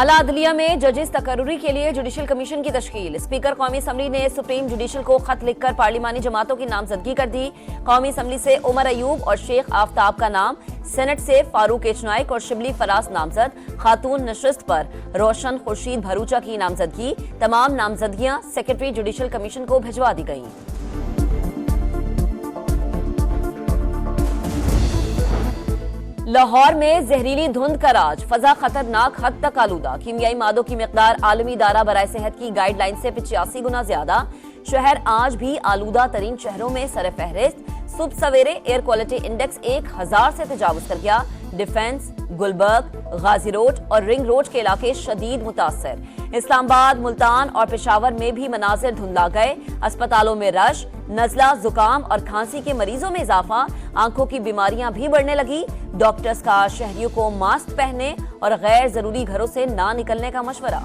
आला अदलिया में जजेस तकर्रुरी के लिए जुडिशल कमीशन की तश्कील। स्पीकर कौमी असम्बली ने सुप्रीम जुडिशल को खत लिखकर पार्लिमानी जमातों की नामजदगी कर दी। कौमी असम्बली से उमर अयूब और शेख आफ्ताब का नाम, सेनेट से फारूक एच नाइक और शिबली फराज नामजद। खातून नशिस्त पर रोशन खुर्शीद भरूचा की नामजदगी। तमाम नामजदगियां सेक्रेटरी जुडिशल कमीशन को भिजवा दी गई। लाहौर में जहरीली धुंध का राज, फजा खतरनाक हद तक आलूदा। कीमियाई मादों की मिकदार आलमी इदारा बराए सेहत की गाइडलाइन से 85 गुना ज्यादा। शहर आज भी आलूदा तरीन शहरों में सर फहरिस्त। सुबह सवेरे एयर क्वालिटी इंडेक्स 1000 से तजावुज कर गया। डिफेंस, गुलबर्ग, गाजी रोड और रिंग रोड के इलाके शदीद मुतासर। इस्लामाबाद, मुल्तान और पेशावर में भी मनाजिर धुंधला गए। अस्पतालों में रश, नजला, जुकाम और खांसी के मरीजों में इजाफा। आंखों की बीमारियां भी बढ़ने लगी। डॉक्टर्स का शहरियों को मास्क पहनने और गैर जरूरी घरों से ना निकलने का मशवरा।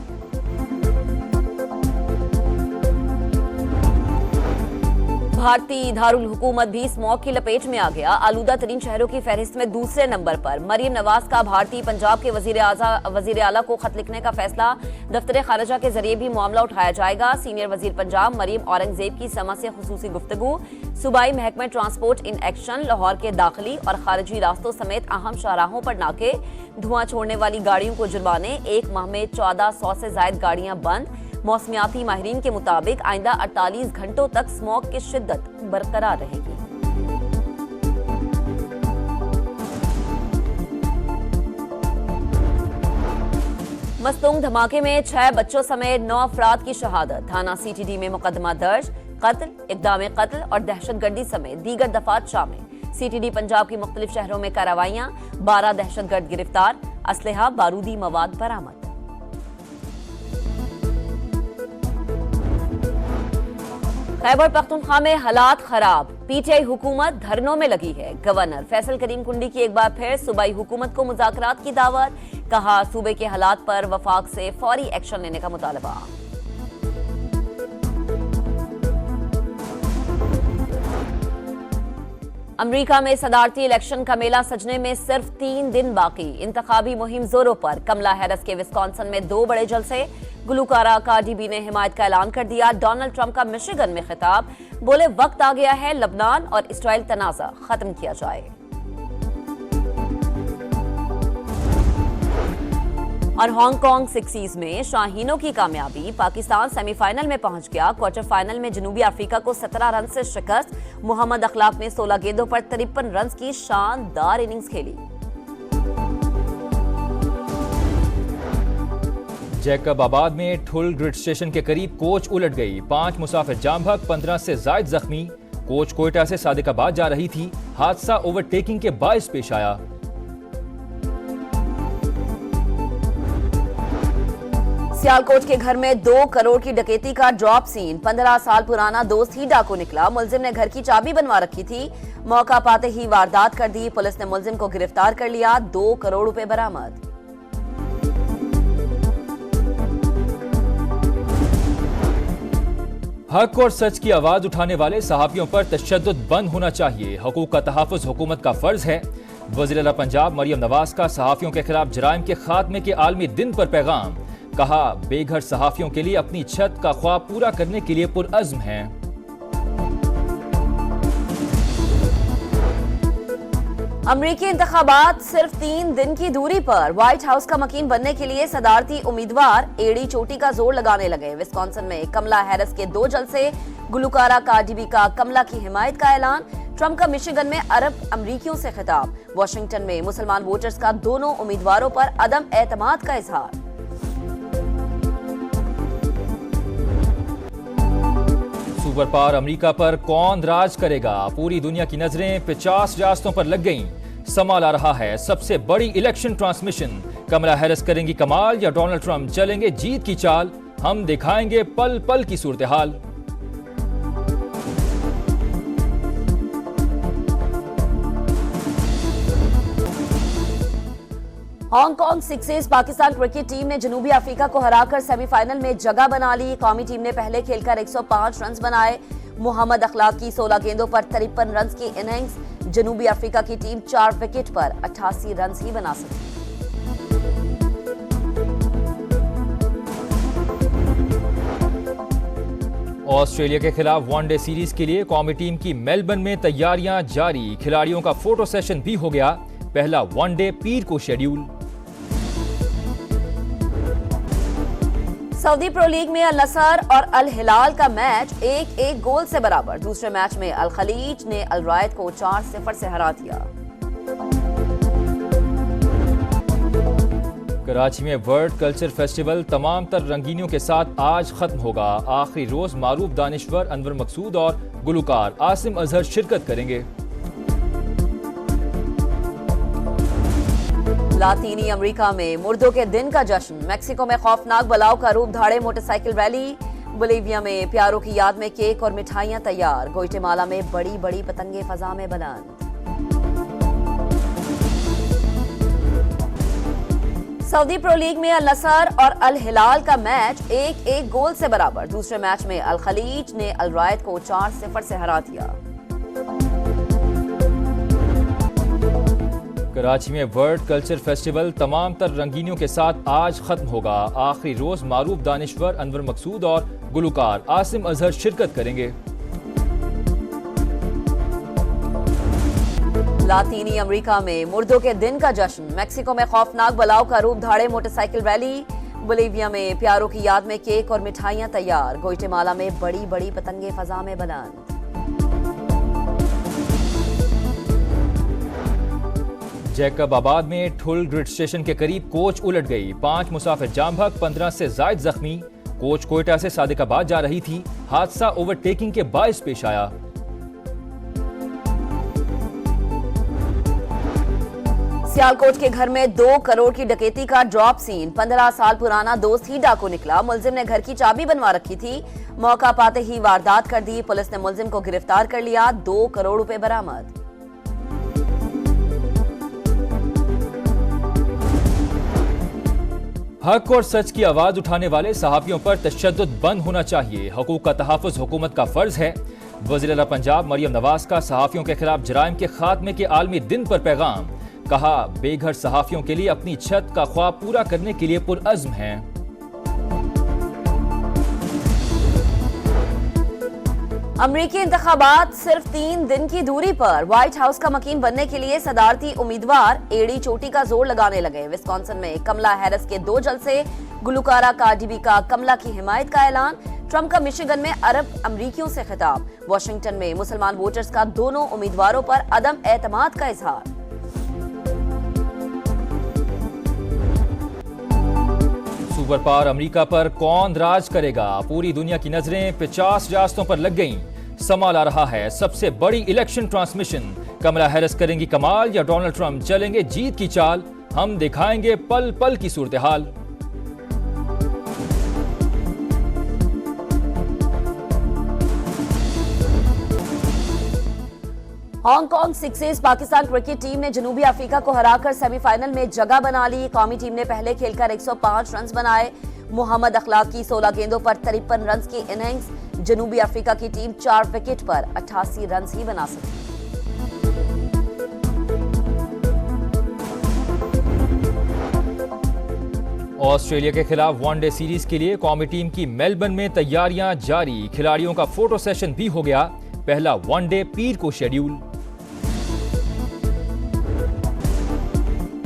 भारतीय दारुल हुकूमत भी स्मॉग की लपेट में आ गया। आलूदा तरीन शहरों की फहरिस्त में दूसरे नंबर पर। मरियम नवाज का भारतीय पंजाब के वजीर आला को खत लिखने का फैसला। दफ्तर खारजा के जरिए भी मामला उठाया जाएगा। सीनियर वजीर पंजाब मरियम औरंगजेब की समा से खुसूसी गुफ्तगू। सूबाई महकमा ट्रांसपोर्ट इन एक्शन। लाहौर के दाखिली और खारजी रास्तों समेत अहम शाहराहों पर नाके। धुआं छोड़ने वाली गाड़ियों को जुर्माने। एक माह में 1400 से ज्यादा गाड़ियां बंद। मौसमियाती माहिरीन के मुताबिक आइंदा 48 घंटों तक स्मॉग की शिद्दत बरकरार रहेगी। मस्तूंग धमाके में 6 बच्चों समेत 9 अफराद की शहादत। थाना सीटीडी में मुकदमा दर्ज। कत्ल, इक़दाम कत्ल और दहशतगर्दी समेत दीगर दफात शामिल। सीटीडी पंजाब की मुख्तलिफ शहरों में कार्रवाइयां। 12 दहशतगर्द गिरफ्तार। असलहा, बारूदी मवाद बरामद। खैबर पख्तूनख्वा में हालात खराब। पीटीआई हुकूमत धरनों में लगी है। गवर्नर फैसल करीम कुंडी की एक बार फिर सूबाई हुकूमत को मुज़ाकरात की दावत। कहा, सूबे के हालात पर वफाक से फौरी एक्शन लेने का मुतालबा। अमरीका में सदारती इलेक्शन का मेला सजने में सिर्फ 3 दिन बाकी। इंतखाबी मुहिम जोरों पर। कमला हैरिस के विस्कॉन्सिन में 2 बड़े जलसे। गुलकारा कार्डी बी ने हिमायत का ऐलान कर दिया। डोनाल्ड ट्रंप का मिशिगन में खिताब। बोले, वक्त आ गया है लबनान और इसराइल तनाज़ा खत्म किया जाए। और हांगकांग 6 में शाहीनों की कामयाबी। पाकिस्तान सेमीफाइनल में पहुंच गया। क्वार्टर फाइनल में जनूबी अफ्रीका को 17 रन से शिकस्त। मोहम्मद अखलाक ने 16 गेंदों पर 53 रन की शानदार इनिंग्स खेली। जैकब आबाद में ठुल ग्रिड स्टेशन के करीब कोच उलट गई। 5 मुसाफिर जाम भाग, 15 से जायद जख्मी। कोच कोयटा से सादिकाबाद जा रही थी। हादसा ओवरटेकिंग के बायस पेश आया। सियालकोट के घर में 2 करोड़ की डकैती का ड्रॉप सीन। 15 साल पुराना दोस्त ही डाकू निकला। मुलजिम ने घर की चाबी बनवा रखी थी। मौका पाते ही वारदात कर दी। पुलिस ने मुलजिम को गिरफ्तार कर लिया। 2 करोड़ रुपए बरामद। हक और सच की आवाज उठाने वाले सहाफियों पर तशद्दुद बंद होना चाहिए। हकूक का तहफ़्फ़ुज़ हुकूमत का फर्ज है। वज़ीर आला पंजाब मरियम नवाज का सहाफियों के खिलाफ जराइम के खात्मे के आलमी दिन पर पैगाम। कहा, बेघर सहाफियों के लिए अपनी छत का ख्वाब पूरा करने के लिए पुरअज़्म हैं। अमरीकी इंतखाबात सिर्फ 3 दिन की दूरी पर। व्हाइट हाउस का मकीन बनने के लिए सदारती उम्मीदवार एड़ी चोटी का जोर लगाने लगे। विस्कॉन्सिन में कमला हैरिस के 2 जलसे। गुलकारा कार्डी बी का कमला की हिमायत का ऐलान। ट्रंप का मिशिगन में अरब अमरीकियों से खिताब। वाशिंगटन में मुसलमान वोटर्स का दोनों उम्मीदवारों पर अदम एतमाद का इजहार। सुपर पावर अमेरिका पर कौन राज करेगा? पूरी दुनिया की नजरें 50 रियासतों पर लग गईं। संभाला रहा है सबसे बड़ी इलेक्शन ट्रांसमिशन। कमला हैरिस करेंगी कमाल या डोनाल्ड ट्रंप चलेंगे जीत की चाल? हम दिखाएंगे पल पल की सूरत हाल। हांगकांग 6 पाकिस्तान क्रिकेट टीम ने जनूबी अफ्रीका को हराकर सेमीफाइनल में जगह बना ली। कौमी टीम ने पहले खेलकर 105 रन बनाए। मोहम्मद अखलाक की 16 गेंदों पर 53 रन की इनिंग्स। जनूबी अफ्रीका की टीम 4 विकेट पर 88 रन ही बना सकी। ऑस्ट्रेलिया के खिलाफ वनडे सीरीज के लिए कौमी टीम की मेलबर्न में तैयारियां जारी। खिलाड़ियों का फोटो सेशन भी हो गया। पहला वनडे पीर को शेड्यूल। सऊदी प्रो लीग में अल नसर और अल हिलाल का मैच 1-1 गोल से बराबर। दूसरे मैच में अल खलीज ने अल रायद को 4-0 से हरा दिया। कराची में वर्ल्ड कल्चर फेस्टिवल तमाम तर रंगीनियों के साथ आज खत्म होगा। आखिरी रोज मारूफ दानिश्वर अनवर मकसूद और गुलकार आसिम अजहर शिरकत करेंगे। लातीनी अमेरिका में मुर्दों के दिन का जश्न। मेक्सिको में खौफनाक बलाव का रूप धारे मोटरसाइकिल रैली। बोलीविया में प्यारों की याद में केक और मिठाइयां तैयार। ग्वाटेमाला में बड़ी बड़ी पतंगे फजा में बुलंद। सऊदी प्रो लीग में अल नसर और अल हिलाल का मैच 1-1 गोल से बराबर। दूसरे मैच में अल खलीज ने अल रायद को 4-0 से हरा दिया। कराची में वर्ल्ड कल्चर फेस्टिवल तमाम तर रंगीनियों के साथ आज खत्म होगा। आखिरी रोज मारूफ दानिश्वर अनवर मकसूद और गुलकार आसिम अजहर शिरकत करेंगे। लातीनी अमेरिका में मुर्दों के दिन का जश्न। मेक्सिको में खौफनाक बलाव का रूप धारे मोटरसाइकिल रैली। बोलीविया में प्यारों की याद में केक और मिठाइयां तैयार। ग्वाटेमाला में बड़ी बड़ी पतंगे फजा में बुलंद। जैकब आबाद में ठुल ग्रिड स्टेशन के करीब कोच उलट गई। 5 मुसाफिर जाम भग, 15 से जायद जख्मी। कोच कोयटा से सादिकाबाद जा रही थी। हादसा ओवरटेकिंग के बायस पेश आया। सियालकोट के घर में 2 करोड़ की डकैती का ड्रॉप सीन। 15 साल पुराना दोस्त ही डाकू निकला। मुलजिम ने घर की चाबी बनवा रखी थी। मौका पाते ही वारदात कर दी। पुलिस ने मुलजिम को गिरफ्तार कर लिया। 2 करोड़ रुपए बरामद। हक और सच की आवाज उठाने वाले सहाफियों पर तशद्दुद बंद होना चाहिए। हकूक का तहफ़्फ़ुज़ हुकूमत का फर्ज है। वज़ीर पंजाब मरियम नवाज का सहाफियों के खिलाफ जराइम के खात्मे के आलमी दिन पर पैगाम। कहा, बेघर सहाफियों के लिए अपनी छत का ख्वाब पूरा करने के लिए पुरअज़्म हैं। अमरीकी इंतखाबात सिर्फ 3 दिन की दूरी पर। व्हाइट हाउस का मकीन बनने के लिए सदारती उम्मीदवार एड़ी चोटी का जोर लगाने लगे। विस्कॉन्सिन में कमला हैरिस के 2 जलसे। गुलकारा कार्डी बी का कमला की हिमायत का ऐलान। ट्रंप का मिशिगन में अरब अमरीकियों से खिताब। वाशिंगटन में मुसलमान वोटर्स का दोनों उम्मीदवारों पर अदम एतमाद का इजहार। सुपर पावर अमेरिका पर कौन राज करेगा? पूरी दुनिया की नजरें 50 रियासतों पर लग गईं। संभाला रहा है सबसे बड़ी इलेक्शन ट्रांसमिशन। कमला हैरिस करेंगी कमाल या डोनाल्ड ट्रंप चलेंगे जीत की चाल? हम दिखाएंगे पल पल की सूरत हाल। Hong Kong sixes. Pakistan cricket team ने जनूबी अफ्रीका को हराकर सेमीफाइनल में जगह बना ली। कौमी टीम ने पहले खेलकर 105 रन बनाए। मोहम्मद अखलाक की 16 गेंदों पर 53 रन की इनिंग्स। जनूबी अफ्रीका की टीम 4 विकेट पर 88 रन ही बना सकी। ऑस्ट्रेलिया के खिलाफ वनडे सीरीज के लिए कौमी टीम की मेलबर्न में तैयारियां जारी। खिलाड़ियों का फोटो सेशन भी हो गया। पहला वनडे पीर को शेड्यूल।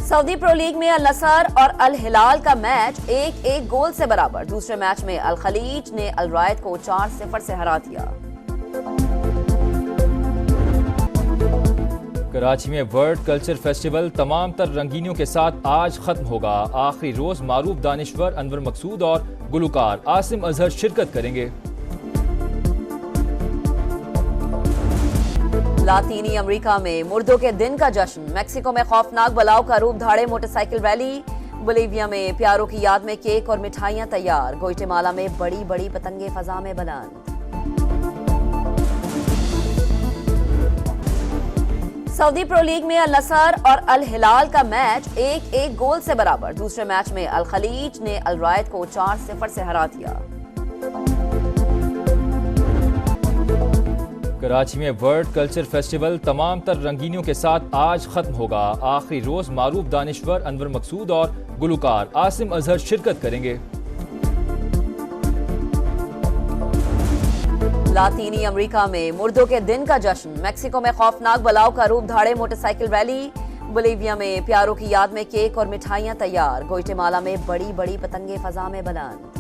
सऊदी प्रो लीग में अल नसर और अल हिलाल का मैच 1-1 गोल से बराबर। दूसरे मैच में अल खलीज ने अल रायद को 4-0 से हरा दिया। कराची में वर्ल्ड कल्चर फेस्टिवल तमाम तर रंगीनियों के साथ आज खत्म होगा। आखिरी रोज मारूफ दानिश्वर अनवर मकसूद और गुलकार आसिम अजहर शिरकत करेंगे। लातीनी अमेरिका में मुर्दों के दिन का जश्न। मेक्सिको में खौफनाक बलाव का रूप धारे मोटरसाइकिल रैली। बोलीविया में प्यारों की याद में केक और मिठाइयां तैयार। ग्वाटेमाला में बड़ी बड़ी पतंगे फजा में बुलंद। सऊदी प्रो लीग में अल नसर और अल हिलाल का मैच 1-1 गोल से बराबर। दूसरे मैच में अल खलीज ने अल रायद को 4-0 से हरा दिया। कराची में वर्ल्ड कल्चर फेस्टिवल तमाम तर रंगीनियों के साथ आज खत्म होगा। आखिरी रोज मारूफ दानिश्वर अनवर मकसूद और गुलकार आसिम अजहर शिरकत करेंगे। लातीनी अमेरिका में मुर्दों के दिन का जश्न, मैक्सिको में खौफनाक बलाव का रूप धारे मोटरसाइकिल रैली, बोलीविया में प्यारों की याद में केक और मिठाइयां तैयार, ग्वाटेमाला में बड़ी बड़ी पतंगे फजा में बुलंद।